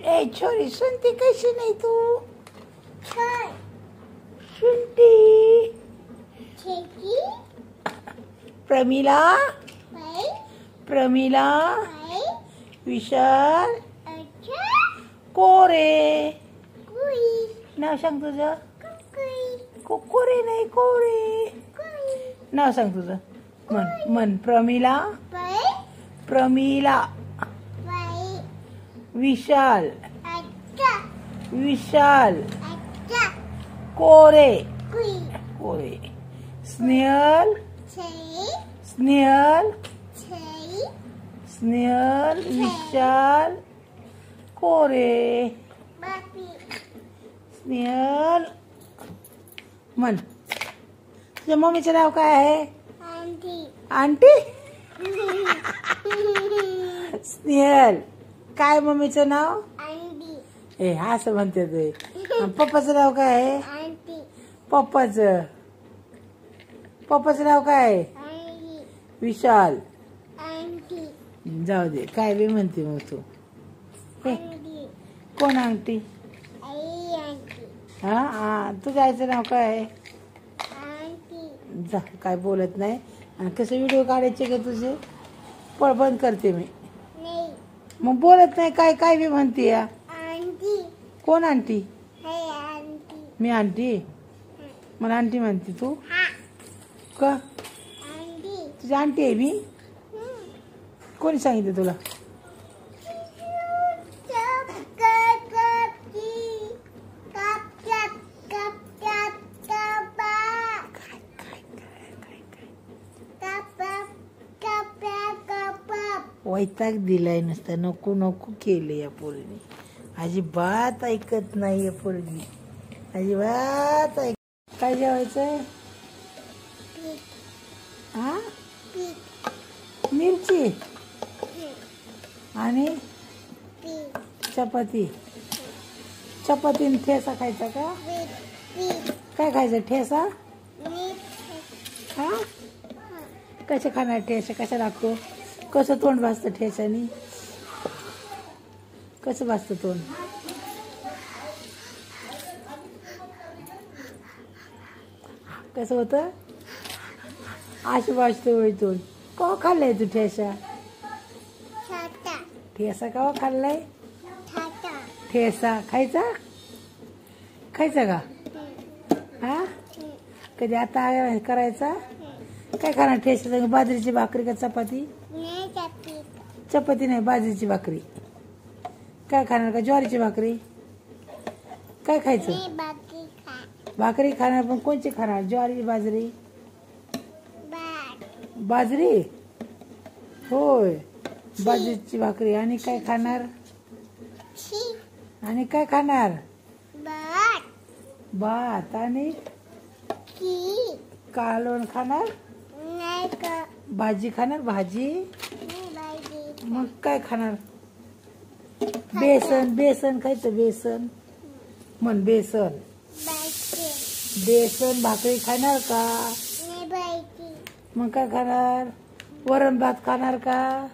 ए छोरी सुनती कशी नाही तू? सुनती प्रमिला प्रमिला विशाल कोरे नाव सांग तुझं. कोरे नाही कोरे नाव सांग तुझं. मन मन प्रमिला प्रमिला विशाल विशाल कोरे कोरे स्नेहल स्नेहल स्नेहल विशाल कोरे स्नेहल. मन तुझ्या मम्मीचं नाव काय आहे? आंटी. स्नेहल काय मम्मीचं नाव? ए असं म्हणते ते. पप्पाचं नाव काय आहे? पप्पाचं नाव काय आहे? विशाल. जाऊ दे काय बी म्हणते मग तू. कोण आंटी? हा तुझ्या आईचं नाव काय आहे? जा काय बोलत नाही. आणि कसे व्हिडिओ काढायचे का तुझे? बंद करते मी. मग बोलत नाही काय काय बी म्हणते या. कोण आंटी? मी आंटी. मला आंटी म्हणते तू का? तुझी आंटी आहे मी? कोणी सांगितलं तुला? वैताग दिलाय नुसता. नको नको केले या पोरीने. अजिबात ऐकत नाही या पोरगी. अजिबात काय जेवायचंय? हा मिरची आणि चपाती. चपातीने ठेसा खायचा का? काय खायचं? ठेसा. हा कसे खाणार ठेसा? कसा लागतो? कसं तोंड भाजतं ठेसानी? कसं भाजतं तोंड? कसं होतं? अशी भाजतो वय तोंड. केव्हा खाल्लाय तू ठेसा? ठेसा केव्हा खाल्लाय? ठेसा खायचा? खायचा का? हा कधी आता करायचा? काय खाणार ठेसा? बाजरीची भाकरी का चपाती? चपाती नाही बाजरीची भाकरी. काय खाणार? का ज्वारीची भाकरी? काय खायचं? भाकरी खाणार. पण कोणची खाणार? ज्वारी बाजरी? बाजरी होय बाजरीची भाकरी. आणि काय खाणार? आणि काय खाणार? भात. आणि कालवण खाणार? भाजी खाणार? भाजी. मग काय खाणार? बेसन. बेसन खायचं. बेसन म्हण. बेसन बेसन भाकरी खाणार का? मग काय खाणार? वरण भात खाणार का?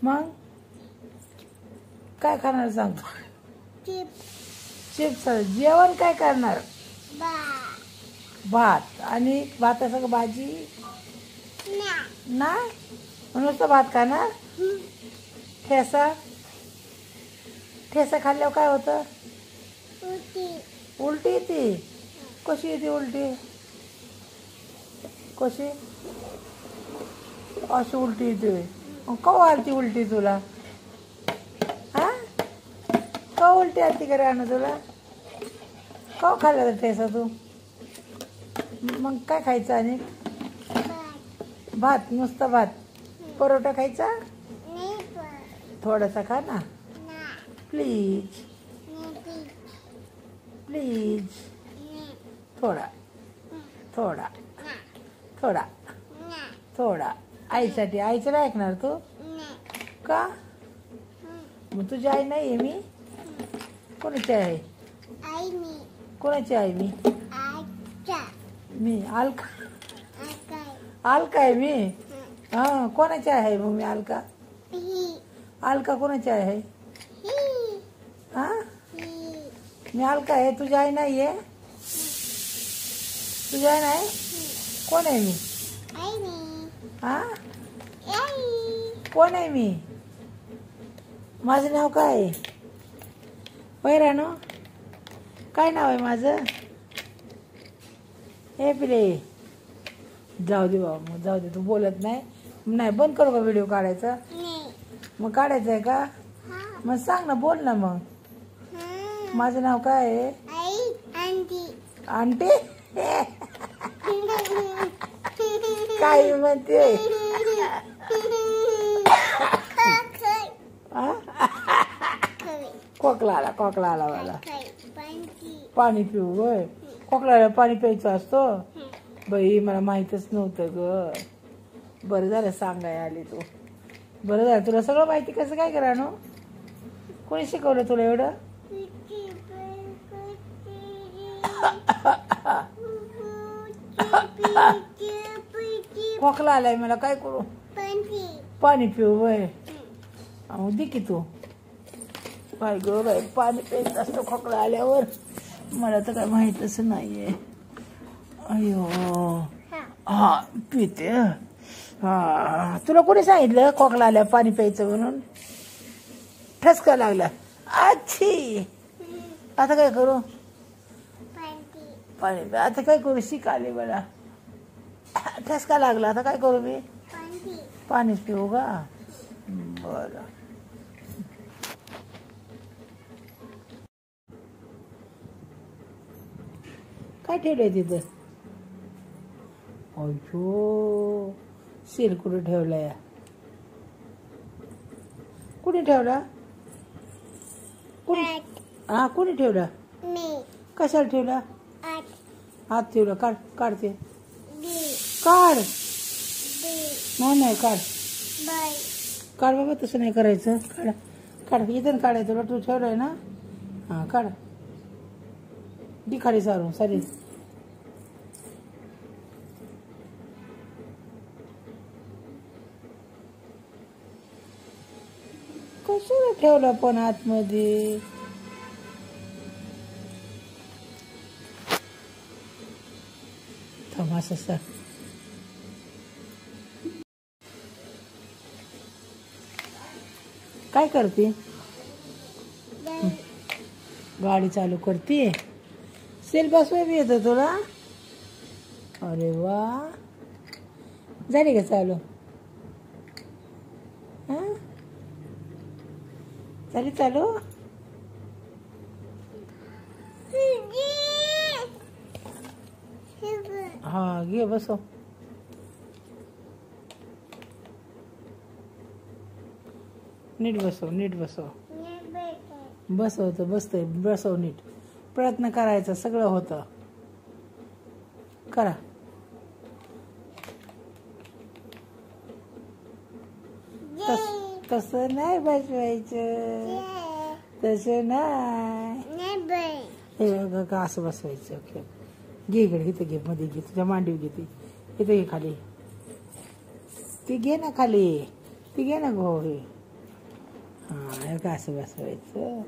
मग काय खाणार सांगतो? चिप्स. जेवण काय करणार? भात. आणि भातासंग भाजी नाही. नुसतं भात खाणार? ठेसा. ठेसा खाल्ल्यावर काय होतं? उलटी येते. कशी येते उलटी? कशी? अशी उलटी येते. केव्हा आलती उलटी तुला? हा केव्हा उलटी आलती का राहणं तुला? केव्हा खाल्ला तर ठेसा तू? मग काय खायचं? आणि भात. नुसता भात. परोठा खायचा? थोडासा खा ना प्लीज प्लीज. थोडा थोडा थोडा थोडा. आईसाठी. आईचं नाही ऐकणार तू का? मग तुझी आई नाही आहे मी? कोणाची आहे? कोणाची आहे मी? मी अलका. अलका आहे मी? हा कोणाची आहे मग मी? अलका. अलका कोणाची आहे? हा मी अलका आहे. तुझी आई नाही आहे? तुझी आई नाही? कोण आहे मी? हा कोण आहे मी? माझं नाव काय आहे? पैरानो काय नाव आहे माझं? हे पिले जाऊ दे बाबा, मग जाऊ दे. तू बोलत नाही. नाही बंद करू का व्हिडिओ काढायचा? मग काढायचं आहे का? मग सांग ना, बोल ना मग. माझं नाव काय आहे? आंटी काय म्हणते? खोकला आला मला. पाणी पिऊ होय? खोकला पाणी प्यायचं असतो? बाई मला माहीतच नव्हतं ग. बरं झालं सांगाय आली तू. बरं झालं, तुला सगळं माहिती कसं काय करा नो? कोणी शिकवलं तुला एवढं? खोकला आलाय मला, काय करू? पाणी पिऊ वय? दे की तू. काय ग बाई, पाणी प्यायचं असतं खोकला आल्यावर? मला तर काय माहीतच नाहीये. अयो हा पिते. हा तुला कोणी सांगितलं खोकला आल्या पाणी प्यायचं म्हणून? ठसका लागला. अच्छी आता काय करू? पाणी आता काय करू? शिकाले मला. ठसका लागला, आता काय करू मी? पाणीच पिऊ का? बरं. काय ठेवलंय तिथं? अयो सेल कुठे ठेवलाय? कुणी ठेवला? हा कुणी ठेवला? कशाला ठेवला? हात ठेवला. काढते. काढ. नाही काढ. काढ बाबा, तसं नाही करायचं. काढ इथं काढायचं. तुला तू ठेवलाय ना? हा काढ. दी खाली सारून सारी. कशाला ठेवला पण आतमध्ये? असं काय करते? गाडी चालू करते. सेल बसवाय बी येतं तुला? अरे वा, झाली का चालू? हा झाली चालू? हा घे बसव. नीट बसव. बसवतं बसतंय. बसव नीट. प्रयत्न करायचा, सगळं होतं. करा. तसं नाही बसवायचं. तसं नाही. हे बघा असं बसवायचं. ओके घे इकडे. इथं घे, मध्ये घे. तुझ्या मांडीव घे. ती इथं घे खाली. ती घे ना खाली. ती घे ना गो. हे हा का असं बसवायचं.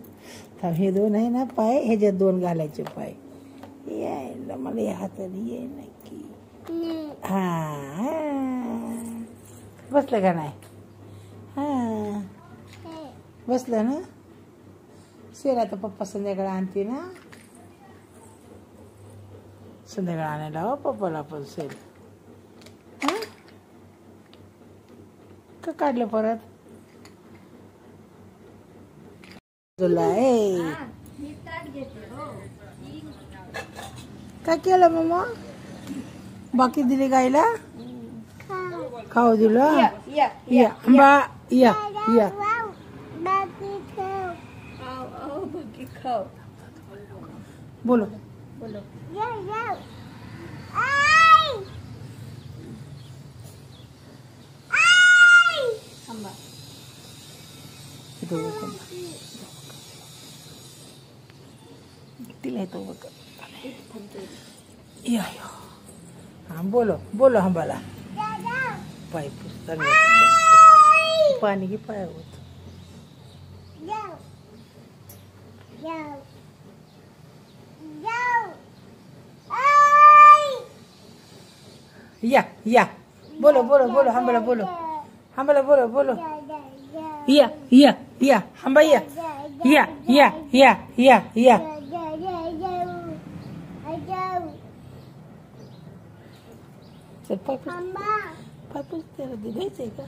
हे दोन आहे ना पाय, ह्याच्यात दोन घालायचे पाय. यायला मला या हाताने ये नक्की. हा बसलं का नाही? हा बसलं ना? सेल आता पप्पा संध्याकाळी आणते ना? संध्याकाळी आणायला हो पप्पाला पण सेल. हा का काढलं परत? काय केलं मम्मा? बाकी दिली गायला? खाऊ दिलं? या बोलो. तिला येतो बघ. या हा बोलो हंबाला. पाय पाणी घे पायावर. या या बोलो बोलो बोलो हंबला बोलो हंबला बोलो बोलो या या या हंबा या या या या या या चल पाय त्याला द्यायचंय का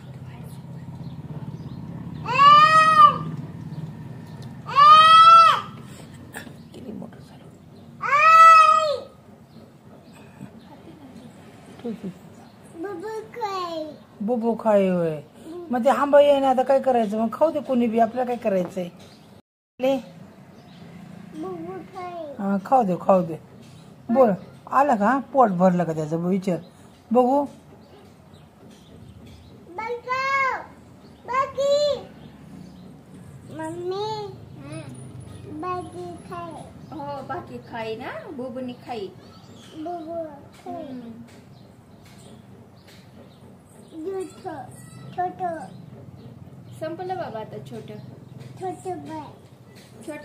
किती मोठं झालं बुबू खाय होय मग ते आंबा ये ना आता काय करायचं मग खाऊ दे कोणी बी आपल्याला काय करायचंय हा खाऊ दे बोल आला का पोट भरलं का त्याचं विचार बघू बाकी खाई ना बुबुनी खाई छोट संपलं बाबा आता छोट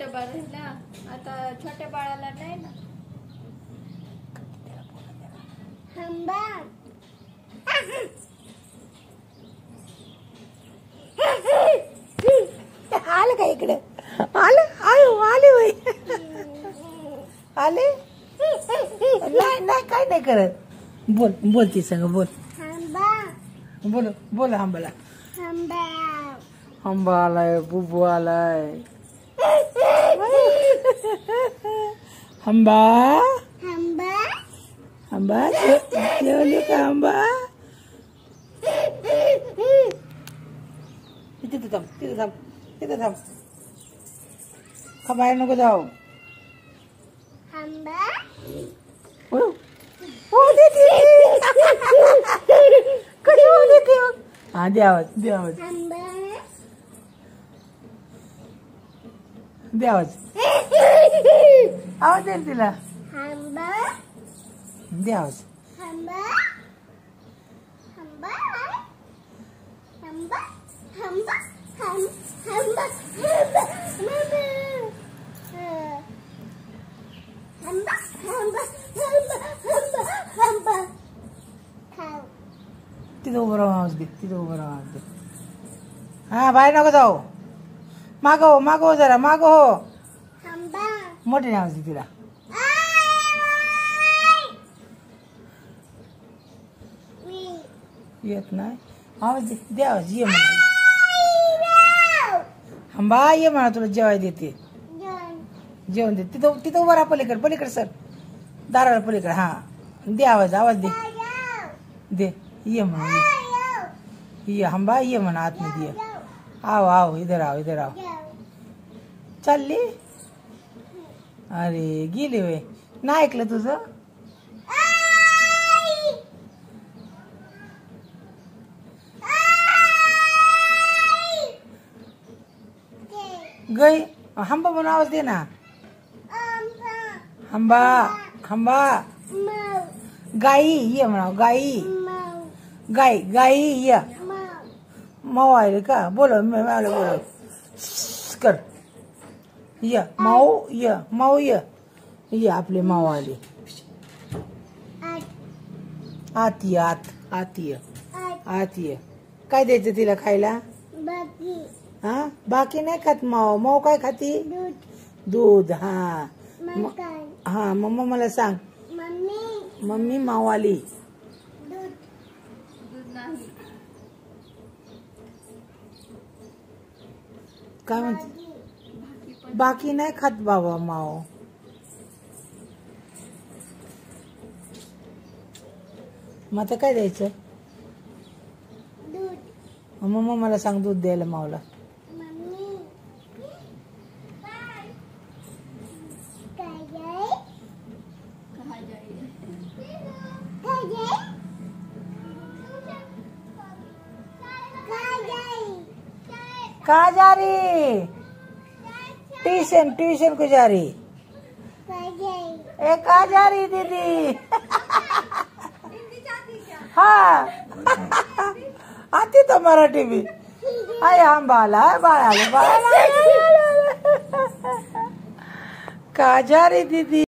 बाळ ना आता छोट्या बाळाला नाही ना आलं का इकडे आले होय आले नाही काय नाही करत बोल ती संग बोल बोल हंबाला हंबा आलाय बुबू आलाय हंबा जेवली का हंबा तिथे थांब का बाहेर नको जाऊ हा दे आवाज दे आवाज दे तिला दे आवाज तिथं उभं राहून आवाज दे हा बाहेर नको जाऊ मागो जरा मागो हो मोठे आवाज दे तिला येत नाही आवाज दे आवाज ये म्हणा हंबा ये म्हणा तुला जेवाय देते जेवण दे तिथं उभं राहा पलीकडे सर दाराला पलीकडे हा दे आवाज दे ये म्हणा ये हंबा ये म्हणा आतमध्ये ये आओ इधर आओ चालली अरे गेली वे नाही ऐकलं तुझं गई हंबा म्हणून आवाज दे ना हंबा गाई ये म्हणा गाई ये माऊ आले का बोलो कर ये माऊ ये आपले माऊ आले आत ये काय द्यायचं तिला खायला हा बाकी नाही खात माऊ काय खाती दूध हा मम्मा मला सांग मम्मी माऊ आली काय म्हणते बाकी नाही खात बाबा माऊ मग आता काय द्यायचं मम्मा मला सांग दूध द्यायला माऊला कहाँ जा रही ट्यूशन को जा रही कहाँ जा रही दीदी हाँ आती तो मराठी भी आय हम बाला काजा रे दीदी